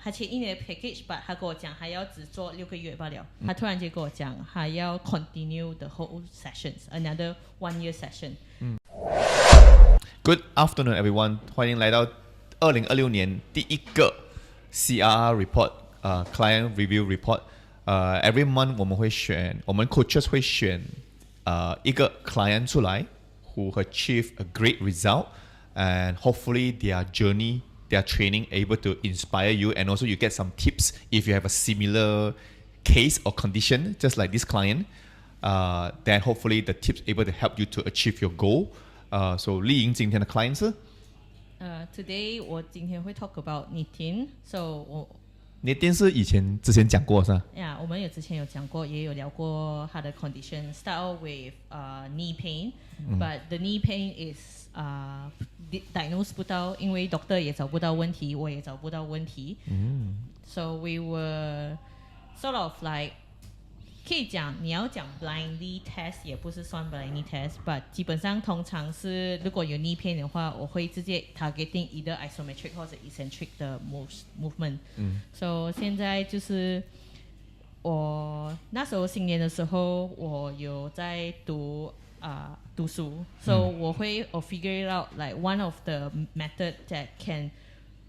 他前1年的 package， but 他跟我讲还要只做6个月罢了。他突然间跟我讲还要 continue the whole sessions, another 1 year session. Good afternoon, everyone. 欢迎来到2026年第一个 CRR report, client review report. Every month 我们 coaches 会选一个 client 出来 who achieve a great result, and hopefully their journey, their training able to inspire you, and also you get some tips if you have a similar case or condition just like this client. Then hopefully the tips able to help you to achieve your goal. So 丽颖今天的 client 是Today 我今天会 talk about knitting. So knitting 是之前讲过是吧？ Yeah, 我们之前有讲过，也有聊过他的 condition. Start off with knee pain, but the knee pain is diagnosed 不到，因为 doctor 也找不到问题，我也找不到问题。So we were sort of like 可以讲，你要讲 blindly test 也不是算 blindly test, but 基本上通常是如果有 knee pain 的话，我会直接 targeting either isometric 或者 eccentric 的 movement. So 现在就是我那时候新年的时候，我有在读书 ，so 我会figure it out like one of the method that can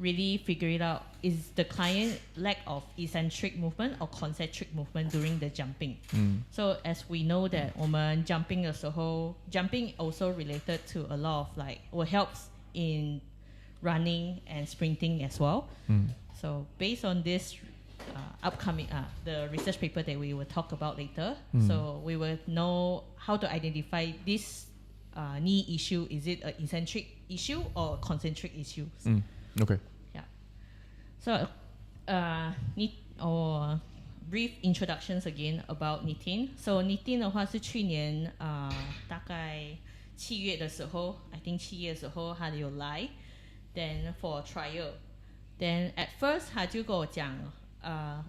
really figure it out is the client lack of eccentric movement or concentric movement during the jumping. So as we know that 我们 jumping 的时候 jumping also related to a lot of like what helps in running and sprinting as well. So based on this upcoming the research paper that we will talk about later, so we will know how to identify this knee issue. Is it an eccentric issue or concentric issue? Okay. Yeah. So, brief introductions again about knitting. So knitting 的话是去年大概7月的时候 I think 7月的时候他有来 then for trial. Then at first 他就跟我讲他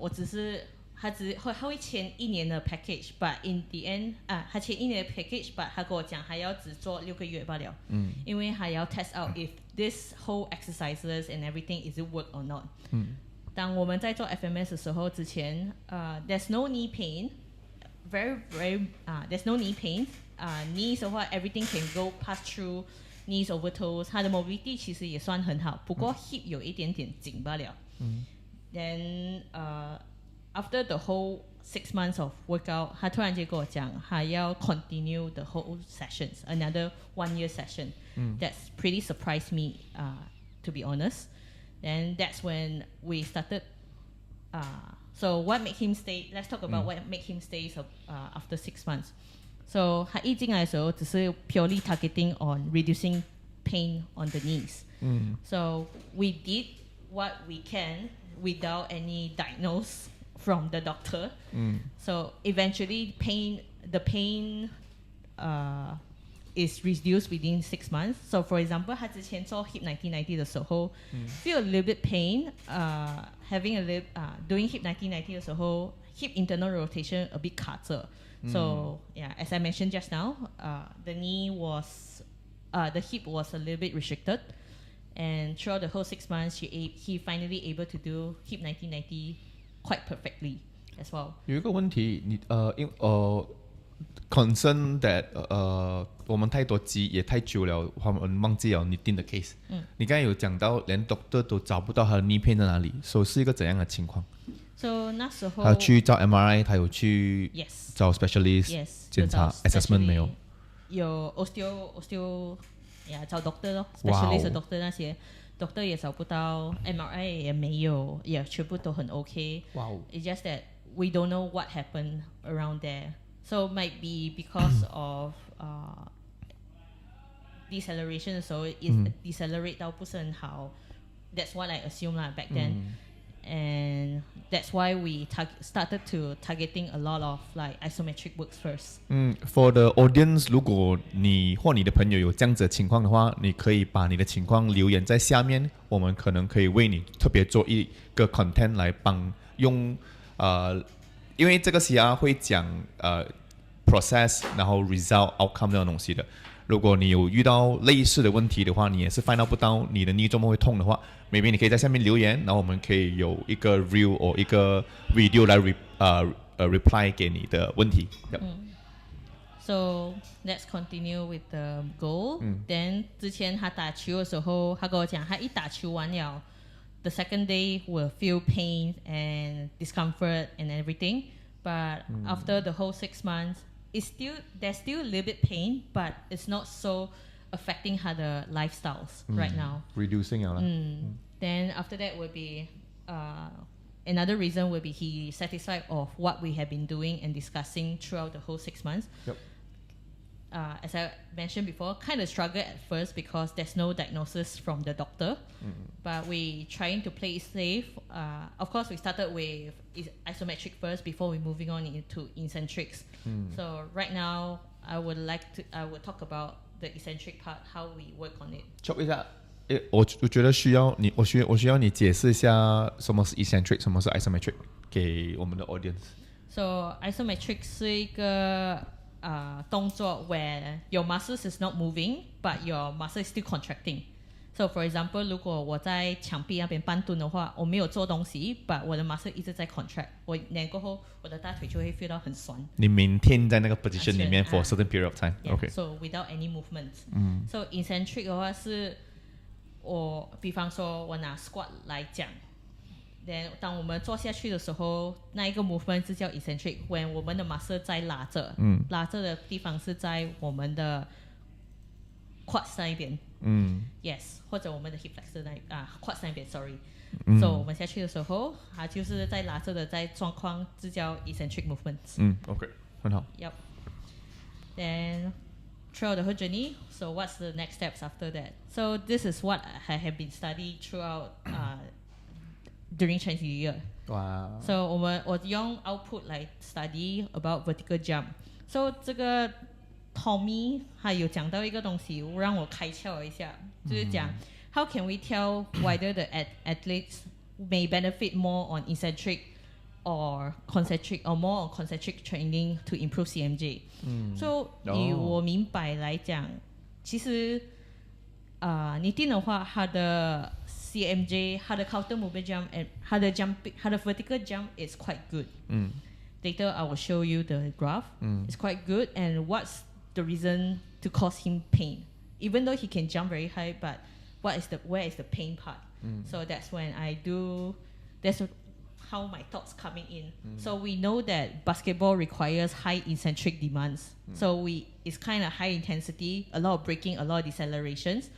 会签1年的 package, but in the end 他签1年的 package, but 他跟我讲还要只做6个月罢了，因为还要 test out if this whole exercises and everything is it work or not. 当我们在做 FMS 的时候之前there's no knee pain, very there's no knee pain. Knees 的话 everything can go pass through knees over toes. 它的 mobility 其实也算很好，不过 hip 有一点点紧罢了。Then after the whole 6 months of workout, 他突然间跟我讲还要 continue the whole sessions, another 1 year session. That's pretty surprised me, to be honest. Then that's when we started. So what made him stay? Let's talk about what made him stay after 6 months. So 他一进来的时候只是 purely targeting on reducing pain on the knees. So we did what we can without any diagnosis from the doctor. So eventually the pain is reduced within 6 months. So for example 他之前做 hip 90-90 的时候 feel a little bit pain, having a little doing hip 90-90 的时候 hip internal rotation a bit 卡着. So yeah, as I mentioned just now, the knee was the hip was a little bit restricted, and throughout the whole 6 months he finally able to do hip 90-90 quite perfectly as well. 有一个问题，你concern that 我们太多集也太久了，我们忘记了你定的 case。你刚才有讲到连 doctor 都找不到他的 knee pain 在哪里，所以是一个怎样的情况？ So 那时候他去照 MRI， 他有去找 specialist 检查 assessment 没有？有 osteo 找 doctor 咯 specialist 的 doctor 那些 doctor 也找不到 MRI 也没有，也全部都很 OK. It's just that we don't know what happened around there. So might be because of deceleration 的时候 decelerate 到不是很好. That's what I assume lah back then. And that's why we started to targeting a lot of like isometric works first. For the audience, 如果你或你的朋友有这样子的情况的话，你可以把你的情况留言在下面，我们可能可以为你特别做一个 content 来帮用因为这个 CR 会讲process 然后 result outcome 那种东西的。如果你有遇到类似的问题的话，你也是 find out 不到你的 knee 周末会痛的话 ，maybe 你可以在下面留言，然后我们可以有一个 reel 或一个 video 来reply 给你的问题。So let's continue with the goal. Then 之前他打球的时候，他跟我讲，他一打球完了 ，the second day will feel pain and discomfort and everything. But after the whole 6 months, there's still a little bit pain, but it's not so affecting 他的 lifestyles right now. Reducing 了。Then after that will be another reason will be he satisfied of what we have been doing and discussing throughout the whole 6 months. Yep. As I mentioned before, kind of struggled at first because there's no diagnosis from the doctor. But we trying to play it safe. Of course, we started with isometric first before we moving on into eccentrics. So right now, I would talk about the eccentric part, how we work on it. 一下，我觉得需要你，我需要你解释一下什么是 eccentric，什么是 isometric 给我们的 audience。So isometric 是一个动作 where your muscles is not moving, but your muscle is still contracting. So for example, 如果我在墙壁那边半蹲的话，我没有做东西 but 我的 muscle 一直在 contract， 我练过后我的大腿就会 feel 到很酸。你 maintain 在那个 position 里面 for a certain period of time. Okay. So without any movement. So eccentric 的话是比方说我拿 squat 来讲。Then 当我们坐下去的时候，那一个 movement 是叫 eccentric。when 我们的 muscle 在拉着，拉着的地方是在我们的 quads 那一边，yes， 或者我们的 hip flexor quads 那一边 ，sorry。So 我们下去的时候，它就是在拉着的，在状况是叫 eccentric movements。OK， 很好。Yep. Then throughout the whole journey, so what's the next steps after that? So this is what I have been studying throughout during Chinese New Year. Wow. So 我用 output 来 study about vertical jump. So 这个 Tommy 还有讲到一个东西让我开窍了一下，就是讲 how can we tell whether the athletes may benefit more on eccentric or concentric or more on concentric training to improve CMJ. So 以我明白来讲，其实你定的话，它的 CMJ, 它的 counter movement jump and 它的 vertical jump is quite good. Later I will show you the graph. It's quite good. And what's the reason to cause him pain? Even though he can jump very high, but where is the pain part? So that's how my thoughts coming in. So we know that basketball requires high eccentric demands. So it's kind of high intensity, a lot of braking, a lot of decelerations.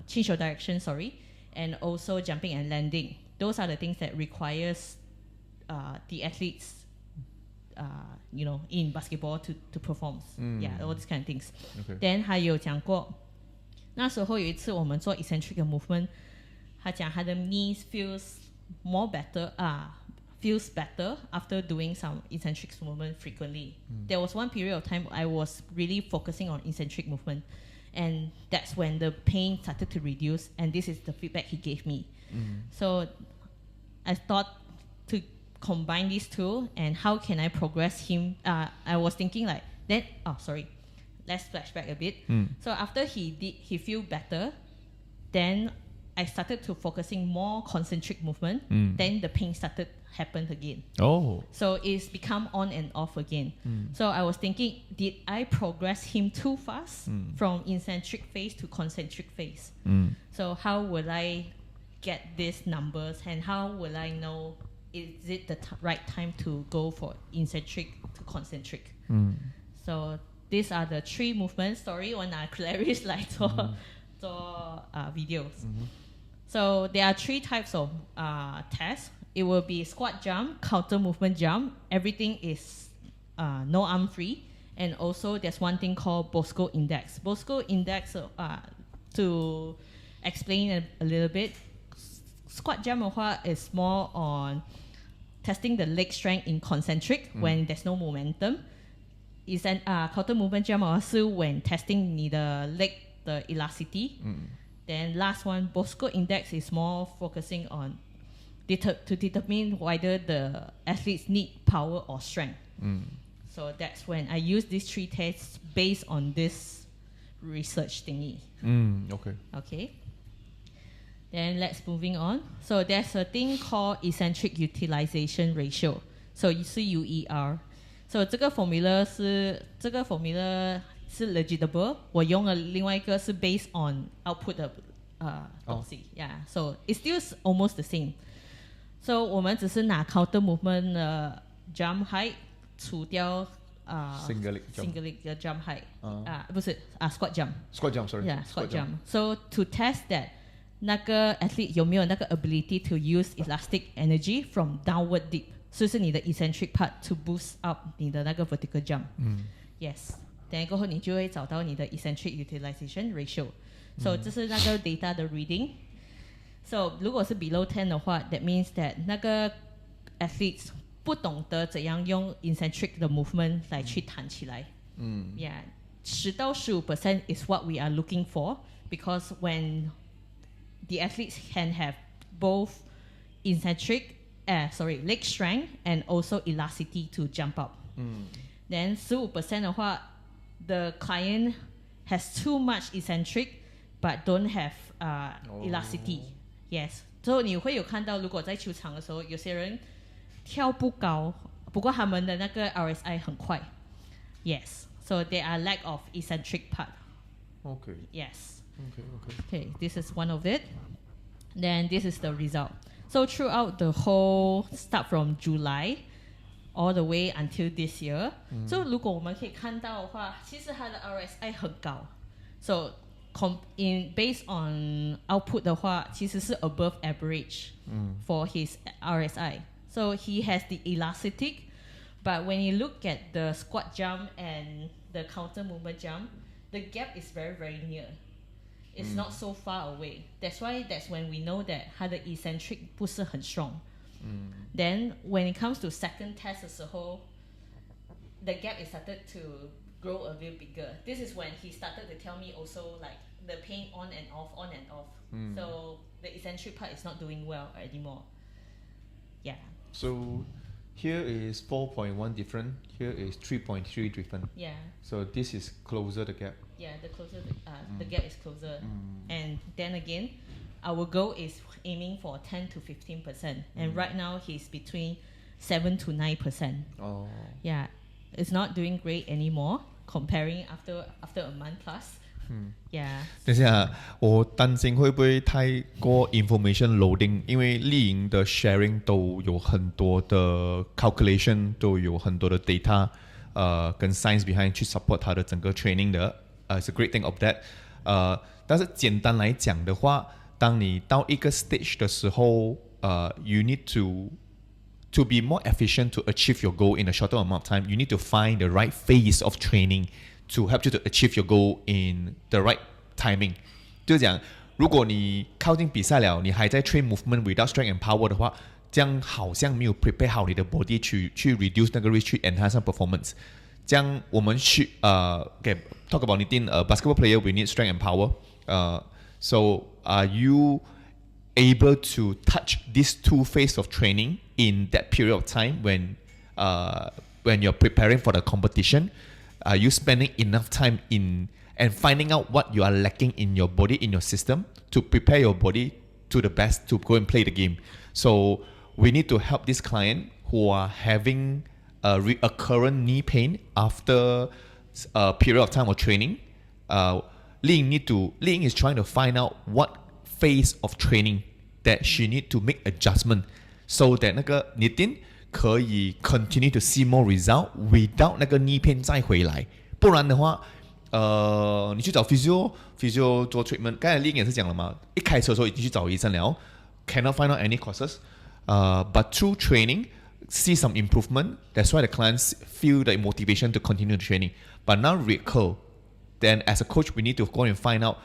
Change your direction, and also jumping and landing. Those are the things that requires the athletes, in basketball to perform. Yeah, all these kind of things. Okay. Then 还有讲过，那时候有一次我们做 eccentric movement， 他讲他的 knees feels better after doing some eccentric movement frequently. There was one period of time I was really focusing on eccentric movement. And that's when the pain started to reduce, and this is the feedback he gave me. So I thought to combine these two, and how can I progress him? I was thinking let's flashback a bit. So after he feel better, then I started to focusing more concentric movement. Then the pain started happen again. So it's become on and off again. So I was thinking, did I progress him too fast from eccentric phase to concentric phase? So how will I get these numbers, and how will I know is it the right time to go for eccentric to concentric? So these are the 3 movements. Sorry, 我拿 Clarice 来做videos. So there are 3 types of tests. It will be squat jump, counter movement jump. Everything is no arm free. And also there's one thing called Bosco index. Bosco index, to explain a little bit, squat jump is more on testing the leg strength in concentric when there's no momentum. Is an counter movement jump also when testing 你的 leg 的 elasticity. Then last one, Bosco index is more focusing on to determine whether the athletes need power or strength. So that's when I use these 3 tests based on this research thingy. Okay. Okay. Then let's moving on. So there's a thing called eccentric utilization ratio. So 是 UER. So 这个 formula 是 legible. 我用了另外一个是 based on output 的东西。Yeah. So it's still almost the same. So 我们只是拿 counter movement jump height 除掉single leg 的 jump height 不是squat jump sorry yeah squat jump so to test that 那个 athlete 有没有那个 ability to use elastic energy from downward dip 是不是你的 eccentric part to boost up 你的那个 vertical jump yes then 过后你就会找到你的 eccentric utilization ratio so 这是那个 data 的 reading so 如果是 below 10的话 that means that 那个 athletes 不懂得怎样用 eccentric 的 movement 来去弹起来。Yeah, 10到15% is what we are looking for because when the athletes can have both eccentric, leg strength and also elasticity to jump up. Then 15% 的话 the client has too much eccentric but don't have elasticity. Yes, so 你会有看到如果在球场的时候有些人跳不高，不过他们的那个 RSI 很快。Yes, so there are lack of eccentric part. Okay. Yes. Okay. This is one of it. Then this is the result. So throughout the whole start from July all the way until this year. So 如果我们可以看到的话，其实它的 RSI 很高。So based on output 的话，其实是 above average for his RSI. So he has the elastic, but when you look at the squat jump and the counter movement jump, the gap is very, very near. It's not so far away. That's when we know that 它的 eccentric 不是很 strong. Then when it comes to second test 的时候 the gap is started to grow a little bigger. This is when he started to tell me also like the pain on and off. So the eccentric part is not doing well anymore. Yeah. So here is 4.1 different, here is 3.3 different. Yeah. So this is closer the gap. Yeah, the closer the gap is closer. And then again, our goal is aiming for 10 to 15%. And right now he's between 7 to 9%. Oh. Yeah. It's not doing great anymore comparing after a month plus. Yeah. 等一下，我担心会不会太过 information loading，因为丽颖的 sharing 都有很多的 calculation， 都有很多的 data，跟 science behind 去 support 它的整个 training 的，it's a great thing of that。但是简单来讲的话，当你到一个 stage 的时候，you need to be more efficient to achieve your goal in a shorter amount of time. You need to find the right phase of training to help you to achieve your goal in the right timing. 就是讲，如果你靠近比赛了，你还在 train movement without strength and power 的话，这样好像没有 prepare 好你的 body 去 reduce 那个 risk 去 enhance performance。这样我们去okay, talk about 你定basketball player we need strength and power. So are you able to touch these two phases of training in that period of time when you're preparing for the competition? Are you spending enough time in and finding out what you are lacking in your body, in your system, to prepare your body to the best to go and play the game? So we need to help this client who are having a recurrent knee pain after a period of time of training. Li Ying is trying to find out what phase of training that she need to make adjustment so that 那个 Nitin 可以 continue to see more result without 那个 knee pain 再回来，不然的话，你去找 physio 做 treatment。刚才 Li Ying 也是讲了嘛，一开始的时候已经去找医生了 ，cannot find out any causes. But through training, see some improvement. That's why the clients feel the motivation to continue the training. But now recur, then as a coach, we need to go and find out.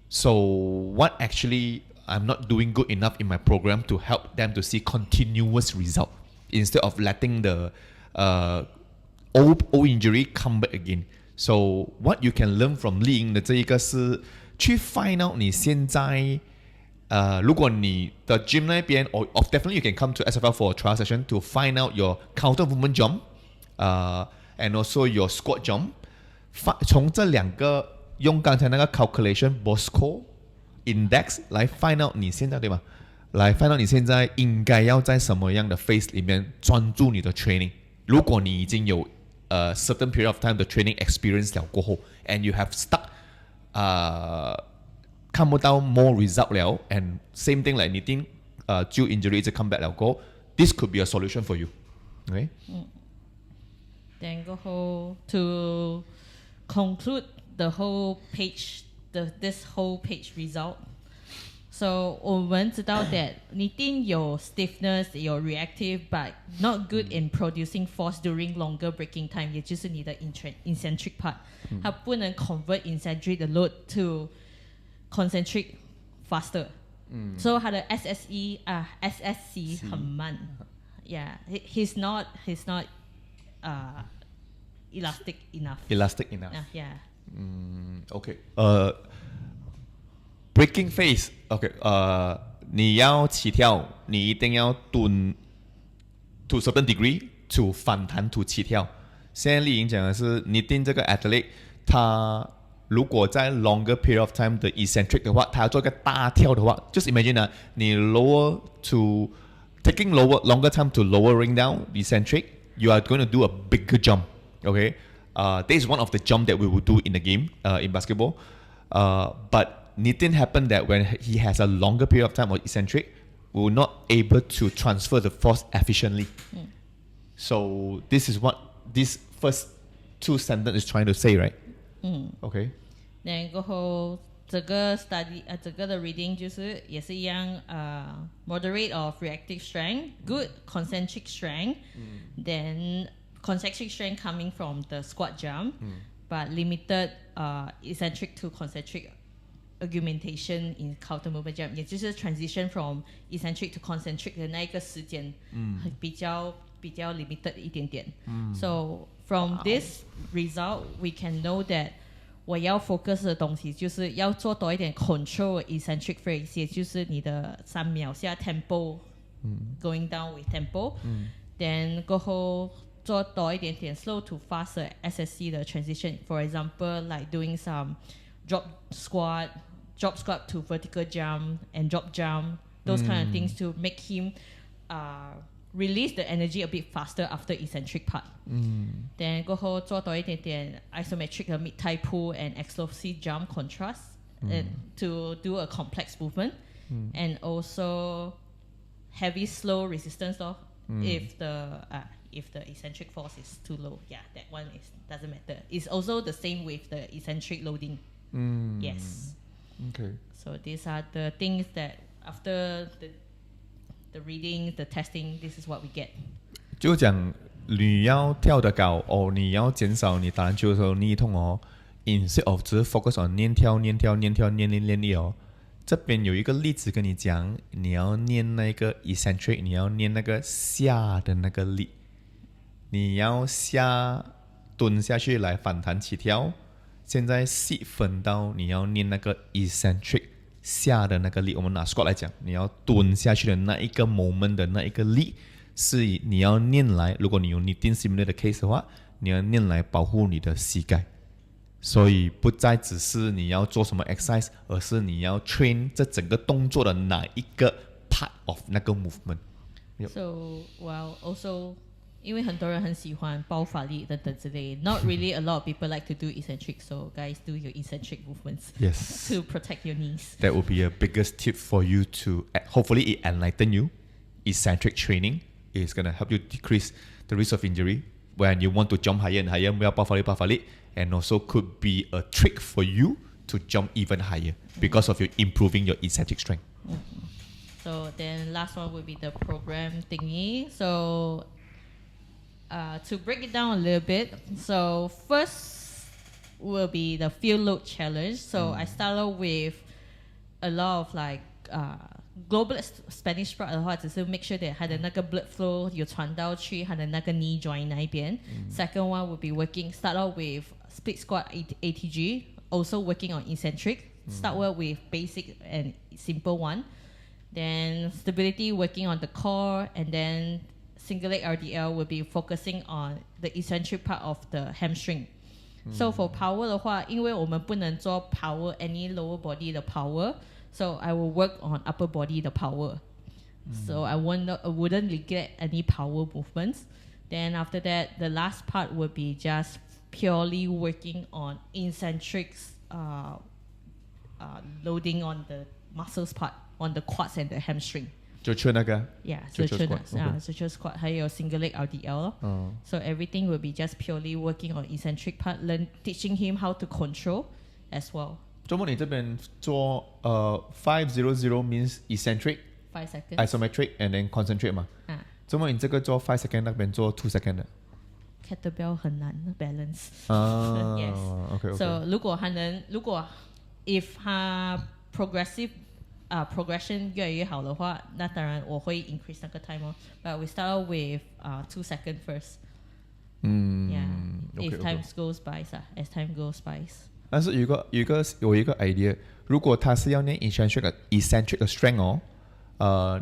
So what actually I'm not doing good enough in my program to help them to see continuous result instead of letting the old injury come back again. So what you can learn from Li Ying 的这一个是去 find out 你现在如果你的 gym 那边 or definitely you can come to SFL for a trial session to find out your counter movement jump and also your squat jump。从这两个用刚才那个 calculation Bosco index 来 find out 你现在对吗？来 find out 你现在应该要在什么样的 phase 里面专注你的 training。如果你已经有certain period of time 的 training experience 了过后 ，and you have stuck 看不到 more result 了 ，and same thing 你定就 injury 一直 come back 了过后 ，this could be a solution for you。Okay。Then go whole to conclude the whole page, this whole page result. So 我们知道 that 你一定有 stiffness, 有 reactive, but not good in producing force during longer breaking time. 也就是你的 eccentric part，它不能 convert eccentric 的 load to concentric faster. So 它的 SSC 很慢。Yeah, he's not elastic enough. Elastic enough. Yeah. Okay. Breaking phase. Okay. 你要起跳，你一定要蹲 to certain degree to 反弹 to 起跳。现在丽颖讲的是，你定这个 athlete， 他如果在 longer period of time 的 eccentric 的话，他要做一个大跳的话，就是 imagine 你 lower to taking longer time to lowering down the eccentric, you are going to do a bigger jump. Okay, this is one of the jump that we will do in the game in basketball. But it didn't happen that when he has a longer period of time of eccentric, we will not able to transfer the force efficiently. So this is what this first two sentence is trying to say, right? Okay. Then 过后这个 study 这个的 reading 就是也是一样moderate of reactive strength, good concentric strength, then concentric strength coming from the squat jump, but limited eccentric to concentric augmentation in counter movement jump， 也就是 transition from eccentric to concentric 的那一个时间比较 limited 一点点。So from this result, we can know that 我要 focus 的东西就是要做多一点 control eccentric phase， 也就是你的3秒下 tempo going down with tempo， then 过后做多一点点 slow to faster SSC 的 transition。 For example, like doing some drop squat to vertical jump and drop jump, those kind of things to make him release the energy a bit faster after eccentric part. Then 过后做多一点点 isometric 的 mid thigh pull and explosive jump contrast to do a complex movement, and also heavy slow resistance if the eccentric force is too low. Yeah, that one doesn't matter. It's also the same with the eccentric loading. Yes. Okay. So these are the things that after the reading, the testing, this is what we get. 就讲你要跳得高哦，你要减少你打篮球的时候逆痛哦。Instead of 只是 focus on 练力哦。这边有一个例子跟你讲，你要练那个 eccentric， 你要练那个下的那个力，你要蹲下去来反弹起跳。现在细分到你要练那个 eccentric 下的那个力，我们拿 squat 来讲，你要蹲下去的那一个 moment 的那一个力，是你要练来，如果你有 knee similar 的 case 的话，你要练来保护你的膝盖。所以不再只是你要做什么 exercise， 而是你要 train 这整个动作的哪一个 part of 那个 movement。Yep. So well also 因为很多人很喜欢爆发力等等之类 ，not really a lot of people like to do eccentric. So guys, do your eccentric movements. Yes. To protect your knees. That would be a biggest tip for you to hopefully it enlighten you. Eccentric training is going to help you decrease the risk of injury when you want to jump higher and higher. 不要爆发力 and also could be a trick for you to jump even higher because of you improving your eccentric strength. So then last one will be the program thingy. So to break it down a little bit, so first will be the field load challenge. So I started with a lot of like global Spanish spread 的话，只是 make sure that 它的那个 blood flow 有传到去它的那个 knee joint 那一边。Second one will be start out with split squat ATG, also working on eccentric. Start with basic and simple one. Then stability, working on the core, and then single leg RDL will be focusing on the eccentric part of the hamstring. So for power 的话，因为我们不能做 power any lower body 的 power, so I will work on upper body 的 power. So I wouldn't get any power movements. Then after that, the last part would be just purely working on eccentrics, loading on the muscles part, on the quads and the hamstring. 就去那个 Yeah, 就 so 去 squat, okay. so squat 还有 single leg RDL 咯。So everything will be just purely working on eccentric part, teaching him how to control as well. 周末你这边做500 means eccentric, 5 seconds. isometric and then concentric 嘛。周末你这个做5 second 那边做2 second 的。Kettlebell 很难 balance. Yes. Okay. So 如果if 他 progression 越来越好的话，那当然我会 increase 那个 time 哦。But we start with 2 seconds first. Yeah. Okay, If time goes by, as time goes by. 但是有一个 idea， 如果他是要练 eccentric 的 strength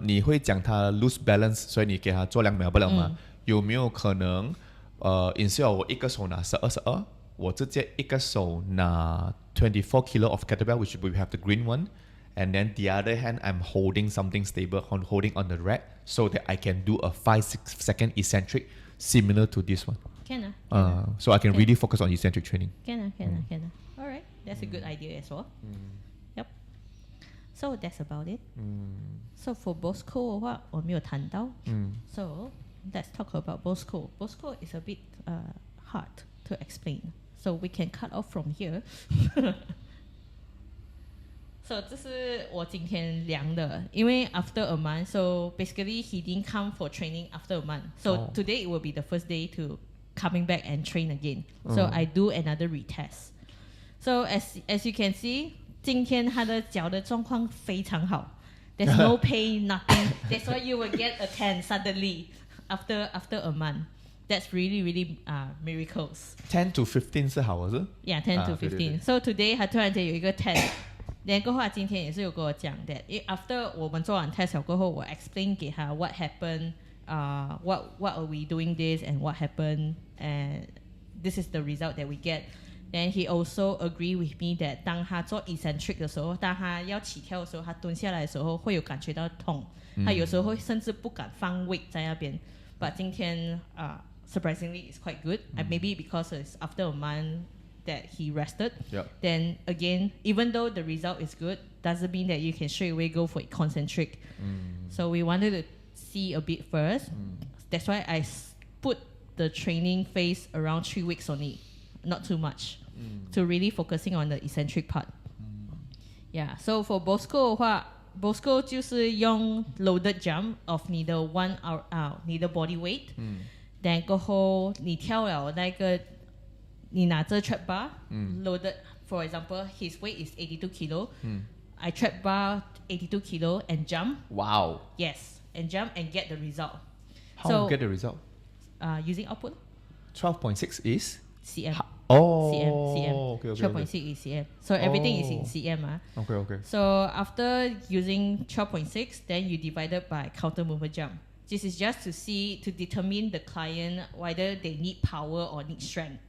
你会讲他 lose balance， 所以你给他做2秒不了吗？有没有可能instead 我一个手拿12，我直接一个手拿24 kilo of kettlebell, which we have the green one, and then the other hand I'm holding something stable, holding on the rack, so that I can do a 5-6 second eccentric similar to this one. Can So I can really focus on eccentric training. Can. Alright, that's a good idea as well. Yep. So that's about it. So for Bosco 的话，我没有谈到。So let's talk about Bosco. Bosco is a bit hard to explain. So we can cut off from here. So 这是我今天量的，因为 after a month, so basically he didn't come for training after a month. So today it will be the first day to coming back and train again. So I do another retest. So as you can see, 今天他的脚的状况非常好。There's no pain, nothing. That's why you will get a 10 suddenly after a month. That's really miracles. 10 to 15是好是 Yeah, 10 to 15. 对对 So today 他突然间有一个 test. Then 过后他今天也是有跟我讲 that after 我们做完 test 过后，我 explain 给他 what happened, what are we doing this and what happened, and this is the result that we get. Then he also agree with me that 当他做 eccentric 的时候，当他要起跳的时候，他蹲下来的时候会有感觉到痛，他有时候会甚至不敢放 weight 在那边。But 今天surprisingly it's quite good. Maybe because it's after a month that he rested. Then again, even though the result is good, doesn't mean that you can straight away go for concentric. So we wanted to see a bit first. That's why I put the training phase around 3 weeks only, not too much, to really focusing on the eccentric part. Yeah. So for Bosco 的话，Bosco 就是用 loaded jump of 你的你的 body weight， then 过后你跳了那个，你拿着 trap bar loaded. For example, his weight is 82 kilo. I trap bar 82 kilo and jump. Wow. Yes, and jump and get the result. How get the result? Using output. 12.6 is cm. cm. Okay. 12.6 is cm. So everything is in cm. Okay. So after using 12.6, then you divide it by counter movement jump. This is just to determine the client whether they need power or need strength.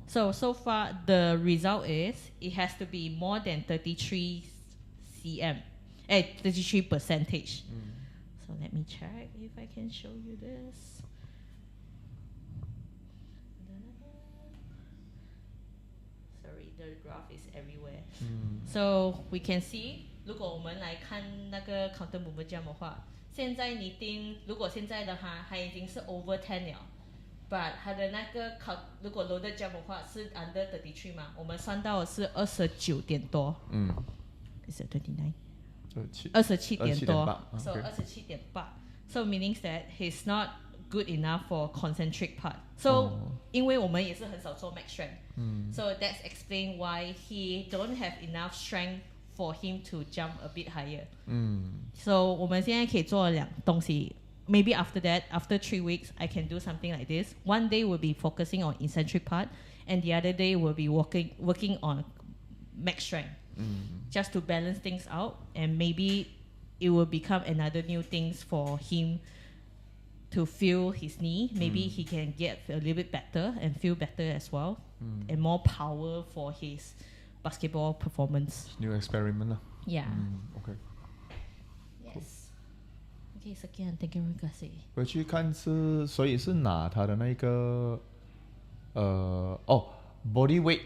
So far the result is it has to be more than 33 cm, 33 percentage. So let me check if I can show you this. Sorry, the graph is everywhere. So we can see, 如果我们来看那个 counter movement jump 的话，现在你盯，如果现在的话，它已经是 over 10了。But 它的那个如果 loaded jump 的话是 under 33嘛，我们算到的是29点多。Is it 29? 27点多。So 27.8。So meaning that he's not good enough for concentric part. So 因为我们也是很少做 max strength. So that's explain why he don't have enough strength for him to jump a bit higher. So 我们现在可以做2东西。Maybe after that, after 3 weeks, I can do something like this. One day will be focusing on eccentric part, and the other day will be working on max strength, just to balance things out, and maybe it will become another new things for him to feel his knee. Maybe he can get a little bit better and feel better as well, and more power for his basketball performance. New experiment 啦。Yeah. OK。Yes. Okay, sekian. Terima kasih. 回去看是，所以是拿他的那个body weight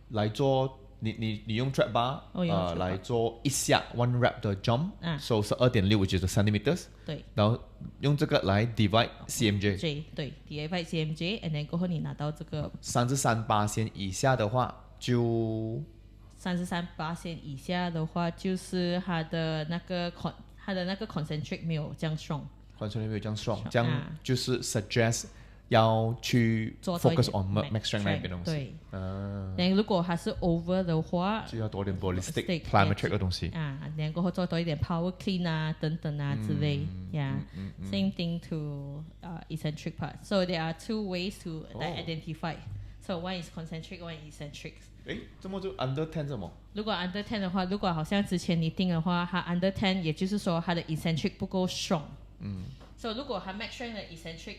来做，你用 trap bar 来做一下 one rep 的 jump，so 是2.6 就是 centimeters， 对，然后用这个来 divide CMJ， 对 divide CMJ，and then 过后你拿到这个33%以下的话就33%以下的话，就是它的那个 concentric 没有这样 strong， 没有这样 strong， 这样就是 suggest 要去 focus on max strength 那边东西。对，然后如果它是 over 的话，就要多点 ballistic plyometric 的东西。然后过后做多一点 power clean 等等之类。Same thing to eccentric part. So there are 2 ways to identify. So one is concentric, one is eccentric. 这么就 under 10什么？如果 under 10的话，如果好像之前你定的话，它 under 10，也就是说它的 eccentric 不够 strong。So 如果它 max strength 的 eccentric，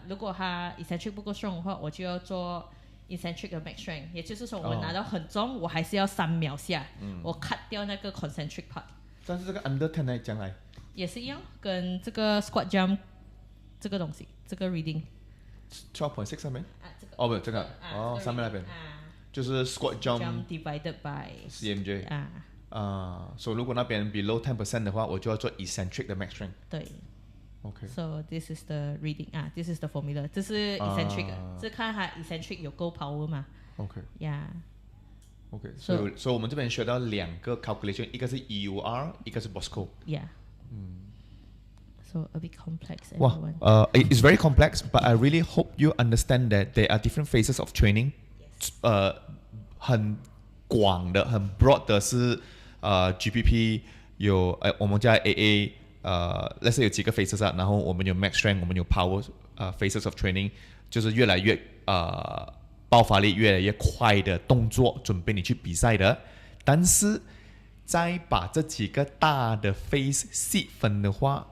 如果它 eccentric 不够 strong 的话，我就要做 eccentric 的 max strength， 也就是说我拿到很重，我还是要3秒下，我 cut 掉那个 concentric part。但是这个 under 10来讲来，也是一样，跟这个 squat jump 这个东西，这个 reading 12.6上面。这个不是这个上面那边。就是 squat jump divided by CMJ。所以如果那边 below 10% 的话，我就要做 eccentric 的 max strength。对。Okay. So this is the reading this is the formula. 这是 eccentric，是看它 eccentric 有够 power 嘛。OK。Yeah. OK。所以我们这边学到2个 calculation， 一个是 EUR， 一个是 Bosco。Yeah. So a bit complex. It's very complex, but I really hope you understand that there are different phases of training. 很广的、很 broad 的是GPP， 有我们叫 AA，let's say 有几个 phases 然后我们有 max strength， 我们有 power phases of training， 就是越来越爆发力越来越快的动作，准备你去比赛的。但是再把这几个大的 phase 细分的话，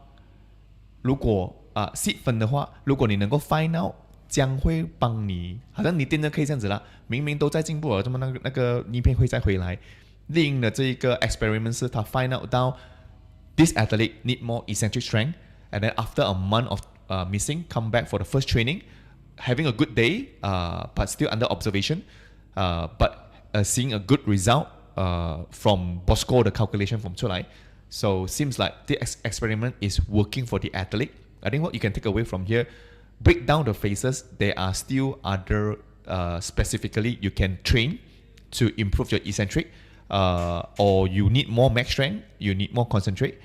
如果细分的话，如果你能够 find out， 将会帮你，好像你练的可以这样子啦，明明都在进步了，怎么那个逆片会再回来？另的这一个 experiment 是他 find out 到 this athlete need more eccentric strength, and then after a month of missing, come back for the first training, having a good day, but still under observation, but seeing a good result from Bosco 的 calculation from 出来。So seems like the experiment is working for the athlete. I think what you can take away from here, break down the phases. There are still other specifically you can train to improve your eccentric, or you need more max strength, you need more concentrate.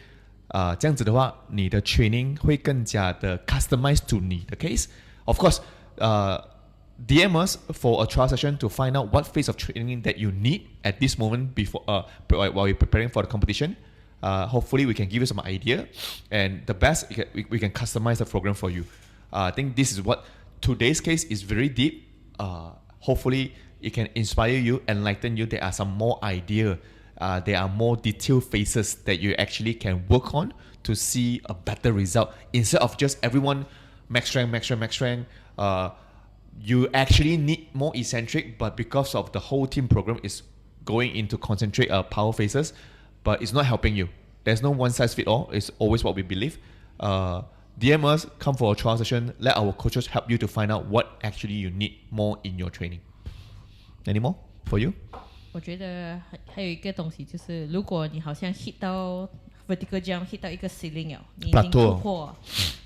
这样子的话，你的 training 会更加的 customized to 你的 case. Of course, DM us for a trial session to find out what phase of training that you need at this moment before while you're preparing for the competition. Hopefully we can give you some idea, and the best we can customize the program for you. I think this is what today's case is very deep. Hopefully it can inspire you, enlighten you. There are some more idea. There are more detailed phases that you actually can work on to see a better result instead of just everyone max strength. You actually need more eccentric, but because of the whole team program is going into concentrate power phases, but it's not helping you. There's no one size fit all. It's always what we believe. DM us, come for a trial session. Let our coaches help you to find out what actually you need more in your training. Any more for you? 我觉得还有一个东西就是，如果你好像 hit 到 vertical jump hit 到一个 ceiling 了，你已经突破。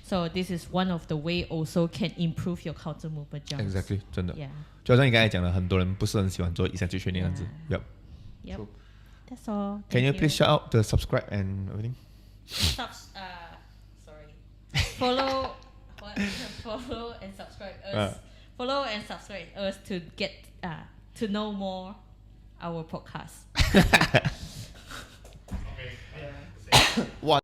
So this is one of the way also can improve your counter movement jumps. Exactly, 真的。Yeah. 就好像你刚才讲的，很多人不是很喜欢做eccentric training 这样子。Yep. So, that's all. Can you please shout out the subscribe and everything? Follow and subscribe us. Follow and subscribe us to get to know more our podcast.